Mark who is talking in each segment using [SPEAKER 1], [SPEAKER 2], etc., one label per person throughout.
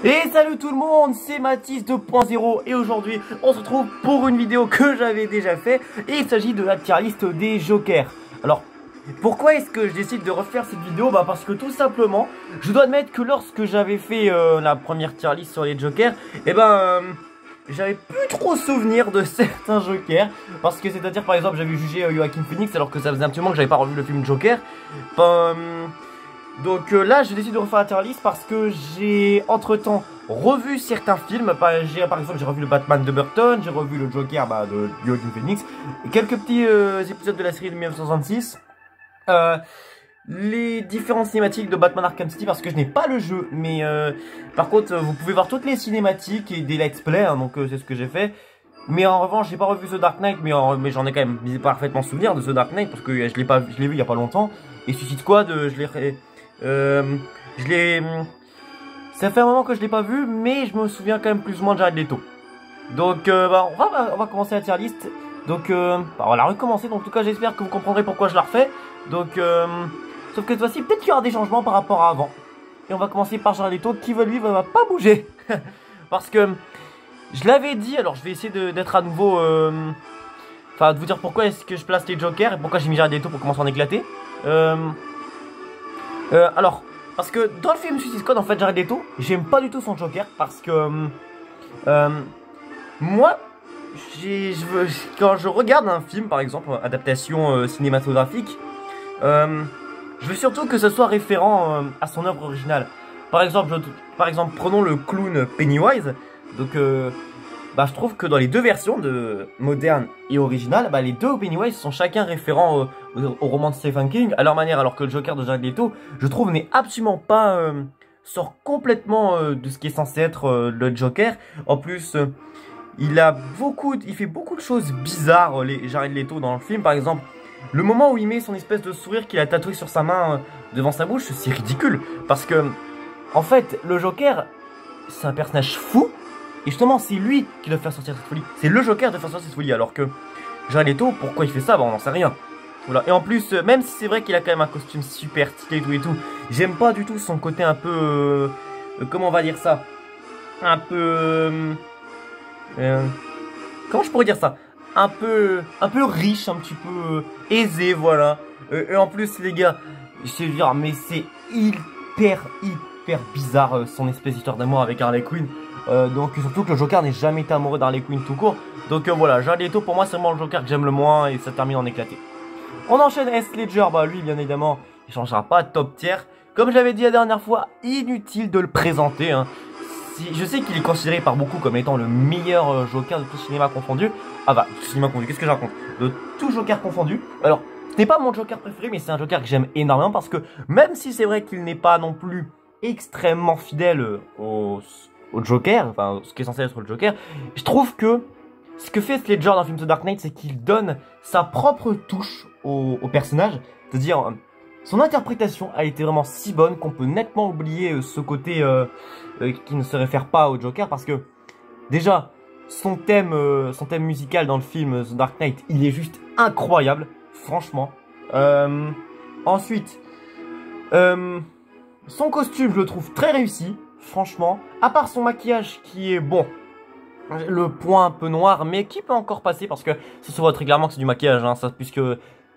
[SPEAKER 1] Et salut tout le monde, c'est Mathis 2.0 et aujourd'hui on se retrouve pour une vidéo que j'avais déjà fait et il s'agit de la tier list des jokers. Alors pourquoi est-ce que je décide de refaire cette vidéo? Bah parce que tout simplement je dois admettre que lorsque j'avais fait la première tier list sur les jokers, j'avais plus trop souvenir de certains jokers. Parce que c'est à dire par exemple j'avais jugé Joaquin Phoenix alors que ça faisait un petit moment que j'avais pas revu le film Joker. Donc là je décide de refaire la tier list parce que j'ai entre temps revu certains films. Par exemple j'ai revu le Batman de Burton, j'ai revu le Joker de Joaquin Phoenix, et quelques petits épisodes de la série de 1966, les différentes cinématiques de Batman Arkham City parce que je n'ai pas le jeu, mais par contre vous pouvez voir toutes les cinématiques et des let's play, hein, donc c'est ce que j'ai fait. Mais en revanche, j'ai pas revu The Dark Knight, mais j'en ai quand même parfaitement souvenir de The Dark Knight parce que je l'ai vu il y a pas longtemps. Et Suicide Squad, ça fait un moment que je l'ai pas vu, mais je me souviens quand même plus ou moins de Jared Leto. Donc on va commencer la tier list. Donc on va la recommencer. Donc en tout cas j'espère que vous comprendrez pourquoi je la refais. Donc sauf que cette fois-ci peut-être qu'il y aura des changements par rapport à avant. Et on va commencer par Jared Leto qui lui va pas bouger. Parce que je l'avais dit, alors je vais essayer d'être à nouveau enfin de vous dire pourquoi est-ce que je place les jokers et pourquoi j'ai mis Jared Leto pour commencer à en éclater. Alors, parce que dans le film Suicide Squad, en fait, Jared Leto, j'aime pas du tout son Joker parce que moi, quand je regarde un film, par exemple, adaptation cinématographique, je veux surtout que ce soit référent à son œuvre originale. Par exemple, prenons le clown Pennywise. Donc, je trouve que dans les deux versions de moderne et originale, les deux Pennywise sont chacun référents au roman de Stephen King à leur manière, alors que le Joker de Jared Leto, je trouve, n'est absolument pas sort complètement de ce qui est censé être le Joker. En plus, il fait beaucoup de choses bizarres, Jared Leto, dans le film. Par exemple, le moment où il met son espèce de sourire qu'il a tatoué sur sa main devant sa bouche, c'est ridicule parce que en fait, le Joker, c'est un personnage fou. Et justement, c'est lui qui doit faire sortir cette folie. C'est le Joker qui doit faire sortir cette folie. Alors que Jared Leto, pourquoi il fait ça? On n'en sait rien. Voilà. Et en plus, même si c'est vrai qu'il a quand même un costume super stylé et tout, j'aime pas du tout son côté un peu... comment on va dire ça? Un peu... comment je pourrais dire ça? Un peu riche, un petit peu aisé, voilà. Et en plus, les gars, je sais dire, mais c'est hyper bizarre son espèce d'histoire d'amour avec Harley Quinn. Donc surtout que le Joker n'est jamais été amoureux d'Harley Quinn tout court. Donc voilà, Jared Leto pour moi c'est vraiment le Joker que j'aime le moins et ça termine en éclaté. On enchaîne Heath Ledger, lui bien évidemment il changera pas de top tier. Comme j'avais dit la dernière fois, inutile de le présenter, hein. Je sais qu'il est considéré par beaucoup comme étant le meilleur Joker de tout cinéma confondu. Ah bah, tout cinéma confondu, qu'est-ce que je raconte? De tout Joker confondu. Alors, ce n'est pas mon Joker préféré, mais c'est un Joker que j'aime énormément parce que même si c'est vrai qu'il n'est pas non plus extrêmement fidèle au Joker, enfin ce qui est censé être le Joker, je trouve que ce que fait Heath Ledger dans le film The Dark Knight, c'est qu'il donne sa propre touche au personnage. C'est-à-dire, son interprétation a été vraiment si bonne qu'on peut nettement oublier ce côté qui ne se réfère pas au Joker, parce que déjà son thème musical dans le film The Dark Knight, il est juste incroyable, franchement. Ensuite, son costume, je le trouve très réussi. Franchement, à part son maquillage qui est bon, le point un peu noir, mais qui peut encore passer parce que ça se voit très clairement que c'est du maquillage, hein, puisque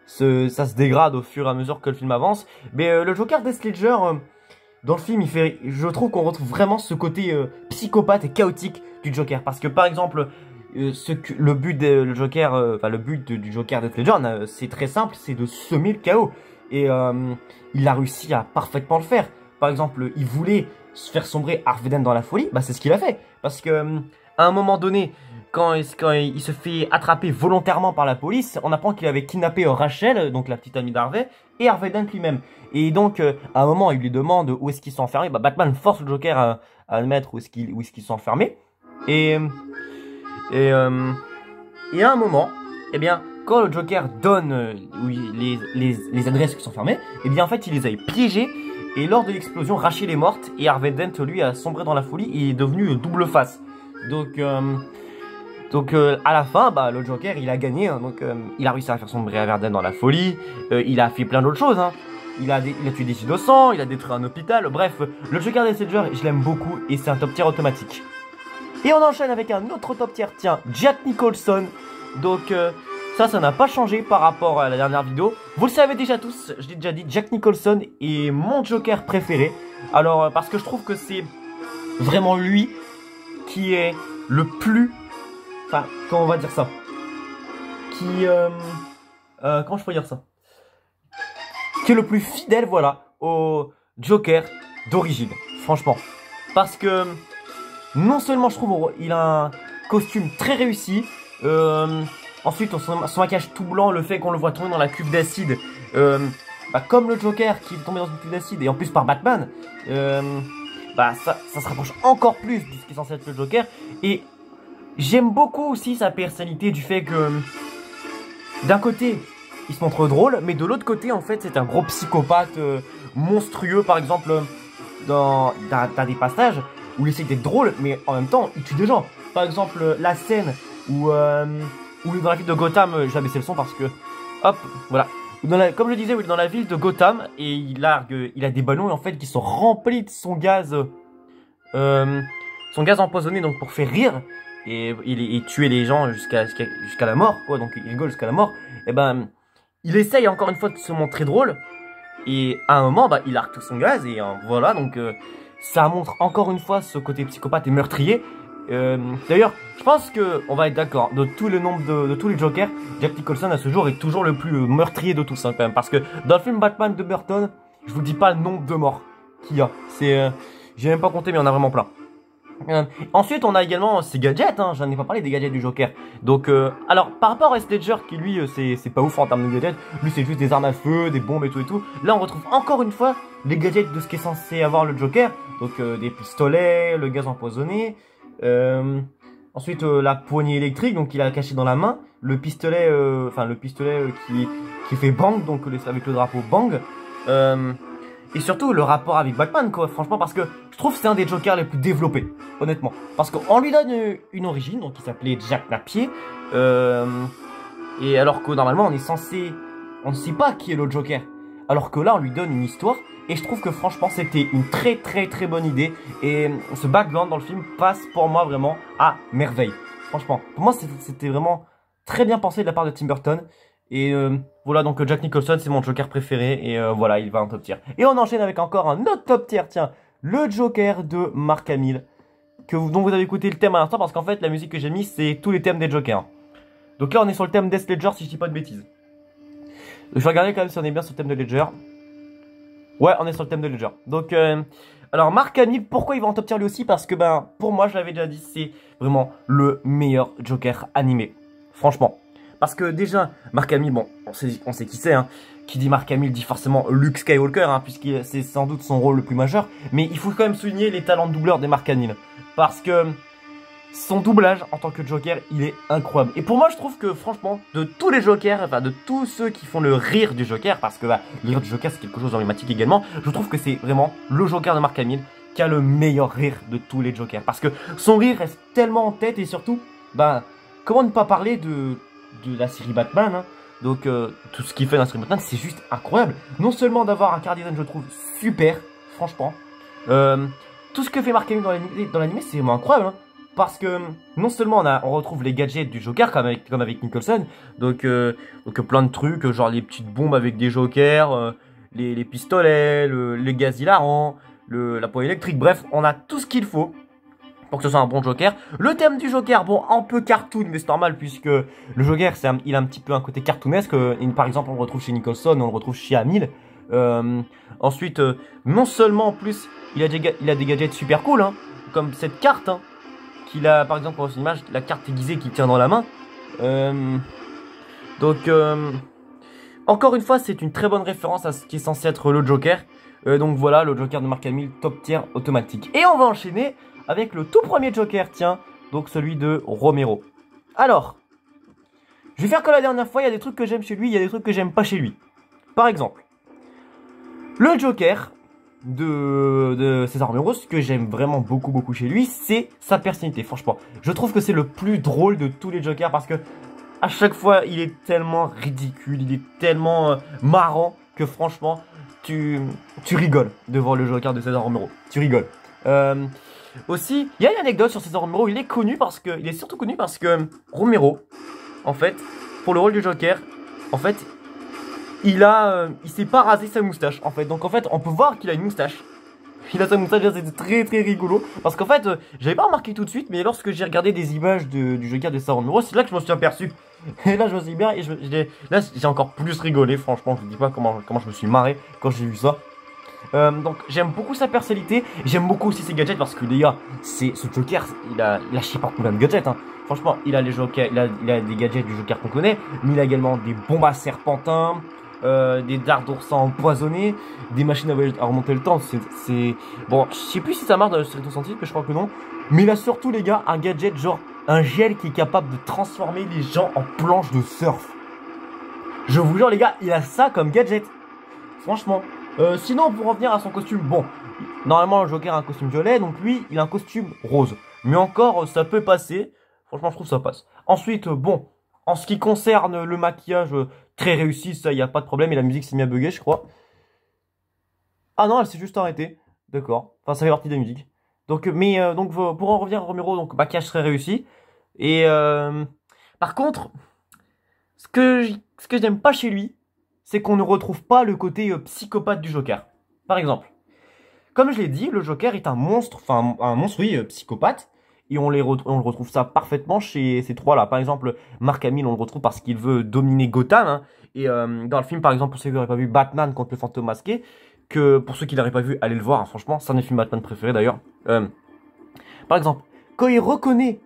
[SPEAKER 1] ça se dégrade au fur et à mesure que le film avance. Mais le Joker d'Heath Ledger, dans le film, je trouve qu'on retrouve vraiment ce côté psychopathe et chaotique du Joker. Parce que par exemple, le but du Joker d'Heath Ledger, c'est très simple, c'est de semer le chaos. Et il a réussi à parfaitement le faire. Par exemple, il voulait se faire sombrer Harvey Dent dans la folie, c'est ce qu'il a fait. Parce que à un moment donné, quand il se fait attraper volontairement par la police, on apprend qu'il avait kidnappé Rachel, donc la petite amie d'Harvey, et Harvey Dent lui-même. Et donc, à un moment, il lui demande où est-ce qu'ils sont enfermés. Batman force le Joker à le mettre où est-ce qu'ils sont enfermés. Et à un moment, eh bien, quand le Joker donne les adresses qui sont fermées, eh bien, en fait, il les avait piégés. Et lors de l'explosion, Rachel est morte et Harvey Dent, lui, a sombré dans la folie et est devenu double face. Donc à la fin, le Joker, il a gagné. Hein, donc il a réussi à faire sombrer Harvey Dent dans la folie. Il a fait plein d'autres choses. Hein. il a tué des innocents, il a détruit un hôpital. Bref, le Joker d'Heath Ledger, je l'aime beaucoup et c'est un top tier automatique. Et on enchaîne avec un autre top tier, tiens, Jack Nicholson. Donc ça n'a pas changé par rapport à la dernière vidéo. Vous le savez déjà tous, je l'ai déjà dit, Jack Nicholson est mon Joker préféré. Alors parce que je trouve que c'est vraiment lui qui est le plus... Enfin, comment on va dire ça? Comment je peux dire ça? Qui est le plus fidèle, voilà, au Joker d'origine, franchement. Parce que non seulement je trouve il a un costume très réussi, ensuite son maquillage tout blanc, le fait qu'on le voit tomber dans la cuve d'acide, comme le Joker qui est tombé dans une cuve d'acide, et en plus par Batman, ça se rapproche encore plus de ce qui est censé être le Joker. Et j'aime beaucoup aussi sa personnalité, du fait que d'un côté il se montre drôle, mais de l'autre côté en fait c'est un gros psychopathe monstrueux. Par exemple dans des passages où il essaie d'être drôle, mais en même temps il tue des gens. Par exemple la scène où il est dans la ville de Gotham, je vais baisser le son parce que hop, voilà. Comme je le disais, il est dans la ville de Gotham et il a des ballons en fait qui sont remplis de son gaz empoisonné, donc pour faire rire et tuer les gens jusqu'à la mort, quoi. Donc il rigole jusqu'à la mort. Et il essaye encore une fois de se montrer drôle et à un moment il arque tout son gaz et voilà. Donc ça montre encore une fois ce côté psychopathe et meurtrier. D'ailleurs, je pense que on va être d'accord, de tout le nombre de tous les Jokers, Jack Nicholson à ce jour est toujours le plus meurtrier de tous, hein, quand même. Parce que dans le film Batman de Burton, je vous dis pas le nombre de morts qu'il y a. J'ai même pas compté, mais il y en a vraiment plein. Ensuite, on a également ses gadgets, hein, j'en ai pas parlé des gadgets du Joker. Donc, alors, par rapport à Heath Ledger, qui lui, c'est pas ouf en termes de gadgets, lui c'est juste des armes à feu, des bombes et tout. Là, on retrouve encore une fois les gadgets de ce qui est censé avoir le Joker. Donc, des pistolets, le gaz empoisonné. Ensuite la poignée électrique, donc il a caché dans la main, le pistolet qui fait bang, donc avec le drapeau bang, et surtout le rapport avec Batman, quoi, franchement, parce que je trouve que c'est un des Jokers les plus développés, honnêtement, parce qu'on lui donne une origine, donc il s'appelait Jack Napier, et alors que normalement on ne sait pas qui est le Joker, alors que là on lui donne une histoire. Et je trouve que franchement c'était une très bonne idée. Et ce background dans le film passe pour moi vraiment à merveille. Franchement, pour moi c'était vraiment très bien pensé de la part de Tim Burton. Et voilà, donc Jack Nicholson c'est mon Joker préféré. Et voilà, il va en top tier. Et on enchaîne avec encore un autre top tier, tiens. Le Joker de Mark Hamill. Dont vous avez écouté le thème à l'instant, parce qu'en fait la musique que j'ai mise c'est tous les thèmes des Jokers. Donc là on est sur le thème d'Heath Ledger si je dis pas de bêtises. Je vais regarder quand même si on est bien sur le thème de Ledger. Ouais, on est sur le thème de Ledger. Donc, alors Mark Hamill, pourquoi il va en top tier lui aussi? Parce que, pour moi, je l'avais déjà dit, c'est vraiment le meilleur Joker animé. Franchement. Parce que déjà, Mark Hamill, bon, on sait qui c'est, hein. Qui dit Mark Hamill dit forcément Luke Skywalker, hein, puisque c'est sans doute son rôle le plus majeur. Mais il faut quand même souligner les talents de doubleur de Mark Hamill. Parce que son doublage en tant que Joker, il est incroyable. Et pour moi, je trouve que franchement, de tous les Jokers, enfin de tous ceux qui font le rire du Joker, parce que le rire du Joker c'est quelque chose d'emblématique également, je trouve que c'est vraiment le Joker de Mark Hamill qui a le meilleur rire de tous les Jokers. Parce que son rire reste tellement en tête et surtout, comment ne pas parler de la série Batman, hein. Donc tout ce qu'il fait dans la série Batman, c'est juste incroyable. Non seulement d'avoir un chara-design, je trouve super, franchement. Tout ce que fait Mark Hamill dans l'anime, c'est vraiment incroyable, hein. Parce que non seulement on retrouve les gadgets du Joker comme avec Nicholson, donc plein de trucs, genre les petites bombes avec des Jokers, les pistolets, les gaz hilarants, la poignée électrique, bref, on a tout ce qu'il faut pour que ce soit un bon Joker. Le thème du Joker, bon, un peu cartoon, mais c'est normal puisque le Joker, il a un petit peu un côté cartoonesque. Par exemple, on le retrouve chez Nicholson, on le retrouve chez Hamill. Ensuite, non seulement en plus, il a des gadgets super cool, hein, comme cette carte, hein, qu'il a, par exemple, pour une image, la carte aiguisée qu'il tient dans la main. Encore une fois, c'est une très bonne référence à ce qui est censé être le Joker. Donc voilà, le Joker de Mark Hamill, top tier automatique. Et on va enchaîner avec le tout premier Joker, tiens, donc celui de Romero. Alors, je vais faire comme la dernière fois, il y a des trucs que j'aime chez lui, il y a des trucs que j'aime pas chez lui. Par exemple, le Joker de César Romero, ce que j'aime vraiment beaucoup chez lui, c'est sa personnalité. Franchement, je trouve que c'est le plus drôle de tous les Jokers parce que à chaque fois, il est tellement ridicule, il est tellement marrant que franchement, tu rigoles devant le Joker de César Romero. Tu rigoles. Aussi, il y a une anecdote sur César Romero. Il est surtout connu parce que Romero, en fait, pour le rôle du Joker, en fait, il s'est pas rasé sa moustache, en fait. Donc en fait, on peut voir qu'il a une moustache. Il a sa moustache, c'était très très rigolo. Parce qu'en fait, j'avais pas remarqué tout de suite, mais lorsque j'ai regardé des images du Joker de César Romero, c'est là que je me suis aperçu. Et là, je me suis bien, là, j'ai encore plus rigolé. Franchement, je vous dis pas comment je me suis marré quand j'ai vu ça. Donc j'aime beaucoup sa personnalité, j'aime beaucoup aussi ses gadgets parce que les gars, ce Joker, il a je sais pas combien de gadgets, hein. Franchement, il a les Jokers, il a des gadgets du Joker qu'on connaît, mais il a également des bombes à serpentins, des dards d'oursin empoisonnés, des machines à remonter le temps. C'est bon, je sais plus si ça marche dans le Street Scientifique, mais je crois que non. Mais il a surtout les gars un gadget genre un gel qui est capable de transformer les gens en planches de surf. Je vous jure les gars, il a ça comme gadget. Franchement. Sinon, pour revenir à son costume, bon, normalement le Joker a un costume violet, donc lui, il a un costume rose. Mais encore, ça peut passer. Franchement, je trouve que ça passe. Ensuite, bon, en ce qui concerne le maquillage, très réussi, ça, il n'y a pas de problème. Et la musique s'est mis à bugger, je crois. Ah non, elle s'est juste arrêtée. D'accord. Enfin, ça fait partie de la musique. Donc, donc pour en revenir à Romero, donc maquillage très réussi. Et par contre, ce que je n'aime pas chez lui, c'est qu'on ne retrouve pas le côté psychopathe du Joker. Par exemple, comme je l'ai dit, le Joker est un monstre, enfin un monstre, oui, psychopathe, et on le retrouve ça parfaitement chez ces trois-là. Par exemple, Mark Hamill, on le retrouve parce qu'il veut dominer Gotham, hein, et dans le film, par exemple, pour ceux qui n'auraient pas vu Batman contre le fantôme masqué, que pour ceux qui n'auraient pas vu, allez le voir, hein, franchement, c'est un des films Batman préférés d'ailleurs. Par exemple, quand il reconnaît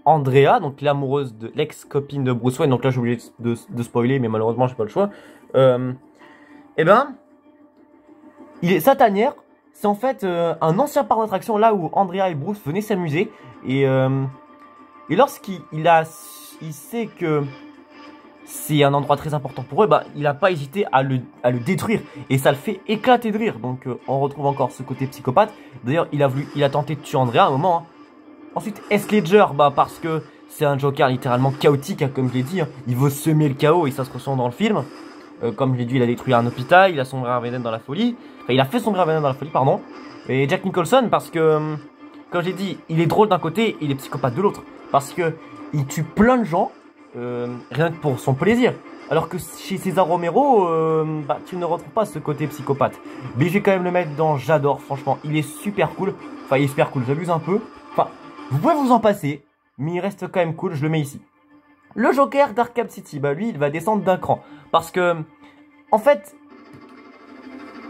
[SPEAKER 1] Andrea, donc l'amoureuse de l'ex-copine de Bruce Wayne, donc là j'ai oublié de spoiler, mais malheureusement j'ai pas le choix. Eh ben, il est sa tanière, c'est en fait un ancien parc d'attraction là où Andrea et Bruce venaient s'amuser. Et lorsqu'il sait que c'est un endroit très important pour eux, bah, il n'a pas hésité à le détruire. Et ça le fait éclater de rire. Donc on retrouve encore ce côté psychopathe. D'ailleurs, il a tenté de tuer Andrea à un moment, hein. Ensuite, Heath Ledger, bah parce que c'est un Joker littéralement chaotique, hein, comme je l'ai dit. Hein. Il veut semer le chaos et ça se ressent dans le film. Comme je l'ai dit, il a détruit un hôpital, il a sombré à Venom dans la folie. Enfin, il a fait sombrer à Venom dans la folie, pardon. Et Jack Nicholson, parce que, comme j'ai dit, il est drôle d'un côté, il est psychopathe de l'autre. Parce que il tue plein de gens, rien que pour son plaisir. Alors que chez César Romero, bah, tu ne retrouves pas ce côté psychopathe. Mais je vais quand même le mettre dans j'adore, franchement. Il est super cool. Enfin, il est super cool, j'abuse un peu. Enfin, vous pouvez vous en passer, mais il reste quand même cool, je le mets ici. Le Joker d'Arkham City, bah lui, il va descendre d'un cran. Parce que, en fait,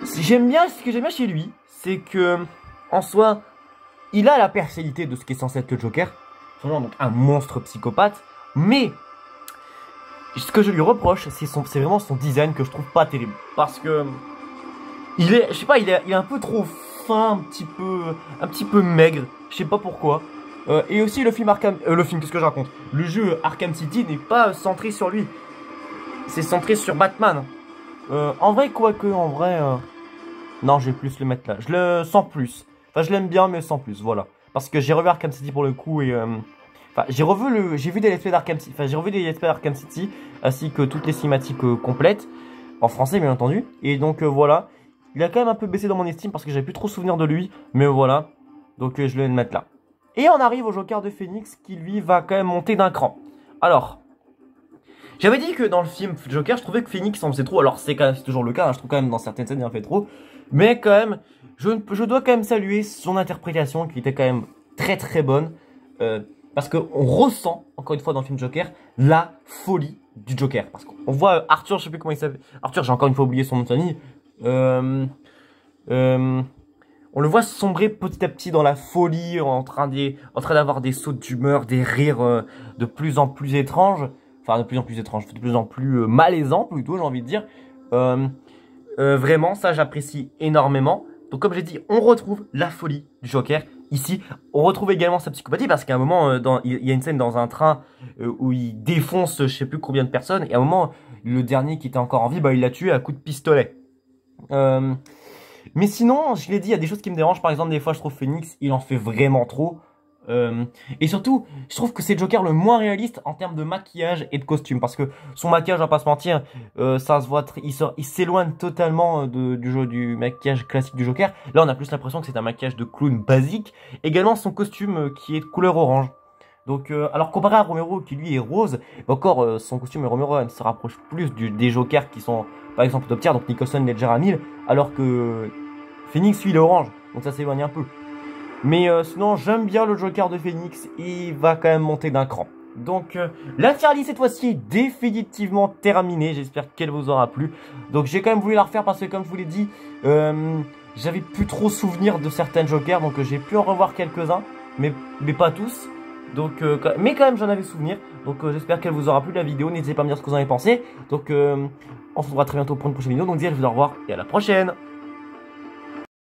[SPEAKER 1] ce que j'aime bien chez lui, c'est que, en soi, il a la personnalité de ce qui est censé être le Joker. Vraiment, donc un monstre psychopathe. Mais, ce que je lui reproche, c'est vraiment son design que je trouve pas terrible. Parce que, je sais pas, il est un peu trop fin, un petit peu maigre. Je sais pas pourquoi. Et aussi le film qu'est-ce que je raconte? Le jeu Arkham City n'est pas centré sur lui. C'est centré sur Batman. En vrai, en vrai... Non, je vais plus le mettre là. Je le sens plus. Enfin, je l'aime bien, mais sans plus, voilà. Parce que j'ai revu Arkham City pour le coup et... Enfin, j'ai vu des let's play d'Arkham City. Enfin, j'ai revu des let's play d'Arkham City, ainsi que toutes les cinématiques complètes. En français, bien entendu. Et donc, voilà. Il a quand même un peu baissé dans mon estime parce que j'avais plus trop souvenir de lui. Mais voilà. Donc, je vais le mettre là. Et on arrive au Joker de Phoenix qui lui va quand même monter d'un cran. Alors, j'avais dit que dans le film Joker, je trouvais que Phoenix en faisait trop. Alors c'est toujours le cas, hein, je trouve quand même dans certaines scènes il en fait trop. Mais quand même, je dois quand même saluer son interprétation qui était quand même très très bonne. Parce qu'on ressent, encore une fois dans le film Joker, la folie du Joker. Parce qu'on voit Arthur, je sais plus comment il s'appelle. Arthur, j'ai encore une fois oublié son nom de famille. On le voit sombrer petit à petit dans la folie, en train d'avoir des sautes d'humeur, des rires de plus en plus étranges. Enfin, de plus en plus étranges, de plus en plus malaisants plutôt, j'ai envie de dire. Vraiment, ça j'apprécie énormément. Donc comme j'ai dit, on retrouve la folie du Joker ici. On retrouve également sa psychopathie parce qu'à un moment, il y a une scène dans un train où il défonce je sais plus combien de personnes. Et à un moment, le dernier qui était encore en vie, bah, il l'a tué à coups de pistolet. Mais sinon, je l'ai dit, il y a des choses qui me dérangent. Par exemple, des fois, je trouve Phoenix, il en fait vraiment trop. Et surtout, je trouve que c'est le Joker le moins réaliste en termes de maquillage et de costume. Parce que son maquillage, on va pas se mentir, ça se voit, il s'éloigne totalement du jeu du maquillage classique du Joker. Là, on a plus l'impression que c'est un maquillage de clown basique. Également, son costume qui est de couleur orange. Donc, alors comparé à Romero qui lui est rose, encore son costume et Romero se rapproche plus des Jokers qui sont par exemple top tier, donc Nicholson, Ledger à 1000, alors que Phoenix lui il est orange, donc ça s'éloigne un peu. Mais sinon j'aime bien le Joker de Phoenix, il va quand même monter d'un cran. Donc la tier list cette fois-ci est définitivement terminée, j'espère qu'elle vous aura plu. Donc j'ai quand même voulu la refaire parce que comme je vous l'ai dit, j'avais plus trop souvenir de certains Jokers, donc j'ai pu en revoir quelques-uns, mais pas tous. Donc, mais quand même j'en avais souvenir. Donc j'espère qu'elle vous aura plu la vidéo. N'hésitez pas à me dire ce que vous en avez pensé. Donc on se revoit très bientôt pour une prochaine vidéo. Donc je vous dis au revoir et à la prochaine.